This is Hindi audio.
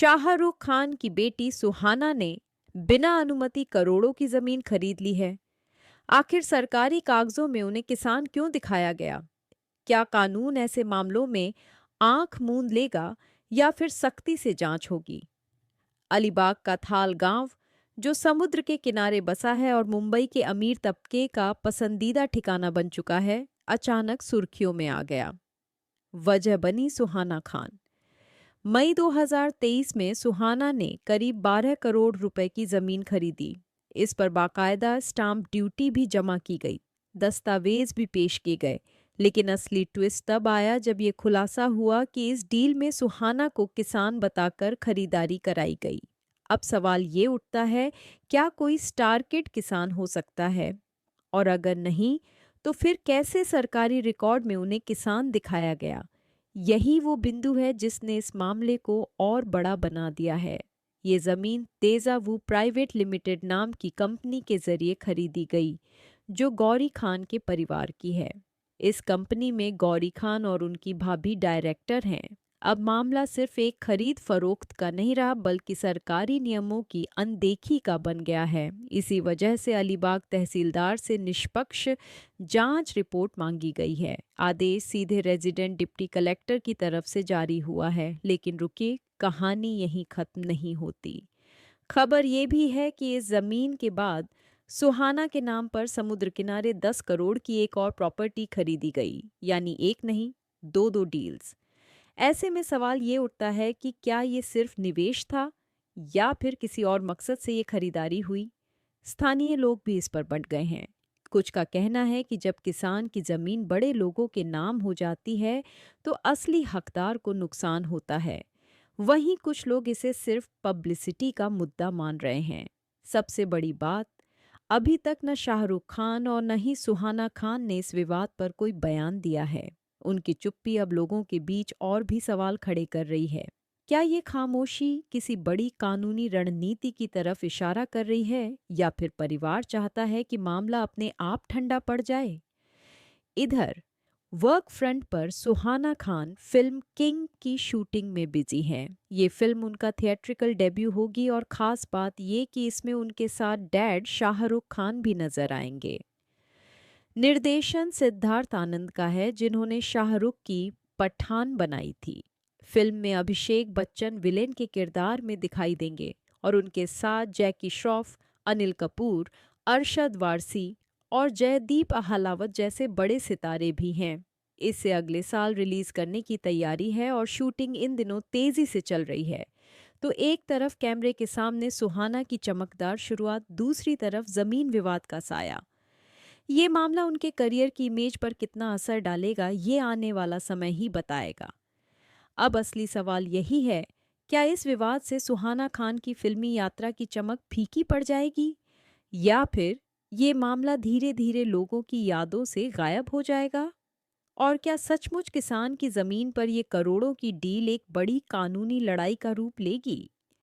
शाहरुख खान की बेटी सुहाना ने बिना अनुमति करोड़ों की जमीन खरीद ली है। आखिर सरकारी कागजों में उन्हें किसान क्यों दिखाया गया? क्या कानून ऐसे मामलों में आंख मूंद लेगा या फिर सख्ती से जांच होगी? अलीबाग का थाल गांव, जो समुद्र के किनारे बसा है और मुंबई के अमीर तबके का पसंदीदा ठिकाना बन चुका है, अचानक सुर्खियों में आ गया। वजह बनी सुहाना खान। मई 2023 में सुहाना ने करीब 12 करोड़ रुपए की जमीन खरीदी। इस पर बाकायदा स्टाम्प ड्यूटी भी जमा की गई, दस्तावेज भी पेश किए गए। लेकिन असली ट्विस्ट तब आया जब ये खुलासा हुआ कि इस डील में सुहाना को किसान बताकर खरीदारी कराई गई। अब सवाल ये उठता है, क्या कोई स्टार किड किसान हो सकता है? और अगर नहीं, तो फिर कैसे सरकारी रिकॉर्ड में उन्हें किसान दिखाया गया? यही वो बिंदु है जिसने इस मामले को और बड़ा बना दिया है। ये जमीन तेजावू प्राइवेट लिमिटेड नाम की कंपनी के जरिए खरीदी गई, जो गौरी खान के परिवार की है। इस कंपनी में गौरी खान और उनकी भाभी डायरेक्टर हैं। अब मामला सिर्फ एक खरीद फरोख्त का नहीं रहा, बल्कि सरकारी नियमों की अनदेखी का बन गया है। इसी वजह से अलीबाग तहसीलदार से निष्पक्ष जांच रिपोर्ट मांगी गई है। आदेश सीधे रेजिडेंट डिप्टी कलेक्टर की तरफ से जारी हुआ है। लेकिन रुकिए, कहानी यहीं खत्म नहीं होती। खबर ये भी है कि इस जमीन के बाद सुहाना के नाम पर समुद्र किनारे 10 करोड़ की एक और प्रॉपर्टी खरीदी गई, यानी एक नहीं, दो दो डील्स। ऐसे में सवाल ये उठता है कि क्या ये सिर्फ निवेश था या फिर किसी और मकसद से ये खरीदारी हुई? स्थानीय लोग भी इस पर बंट गए हैं। कुछ का कहना है कि जब किसान की जमीन बड़े लोगों के नाम हो जाती है, तो असली हकदार को नुकसान होता है। वहीं कुछ लोग इसे सिर्फ पब्लिसिटी का मुद्दा मान रहे हैं। सबसे बड़ी बात, अभी तक न शाहरुख खान और न ही सुहाना खान ने इस विवाद पर कोई बयान दिया है। उनकी चुप्पी अब लोगों के बीच और भी सवाल खड़े कर रही है। क्या ये खामोशी किसी बड़ी कानूनी रणनीति की तरफ इशारा कर रही है, या फिर परिवार चाहता है कि मामला अपने आप ठंडा पड़ जाए? इधर वर्क फ्रंट पर सुहाना खान फिल्म किंग की शूटिंग में बिजी हैं। ये फिल्म उनका थिएट्रिकल डेब्यू होगी और खास बात ये कि इसमें उनके साथ डैड शाहरुख खान भी नजर आएंगे। निर्देशन सिद्धार्थ आनंद का है, जिन्होंने शाहरुख की पठान बनाई थी। फिल्म में अभिषेक बच्चन विलेन के किरदार में दिखाई देंगे और उनके साथ जैकी श्रॉफ, अनिल कपूर, अरशद वारसी और जयदीप अहलावत जैसे बड़े सितारे भी हैं। इसे अगले साल रिलीज करने की तैयारी है और शूटिंग इन दिनों तेजी से चल रही है। तो एक तरफ कैमरे के सामने सुहाना की चमकदार शुरुआत, दूसरी तरफ जमीन विवाद का साया। ये मामला उनके करियर की इमेज पर कितना असर डालेगा, ये आने वाला समय ही बताएगा। अब असली सवाल यही है, क्या इस विवाद से सुहाना खान की फिल्मी यात्रा की चमक फीकी पड़ जाएगी, या फिर ये मामला धीरे धीरे लोगों की यादों से गायब हो जाएगा? और क्या सचमुच किसान की जमीन पर ये करोड़ों की डील एक बड़ी कानूनी लड़ाई का रूप लेगी?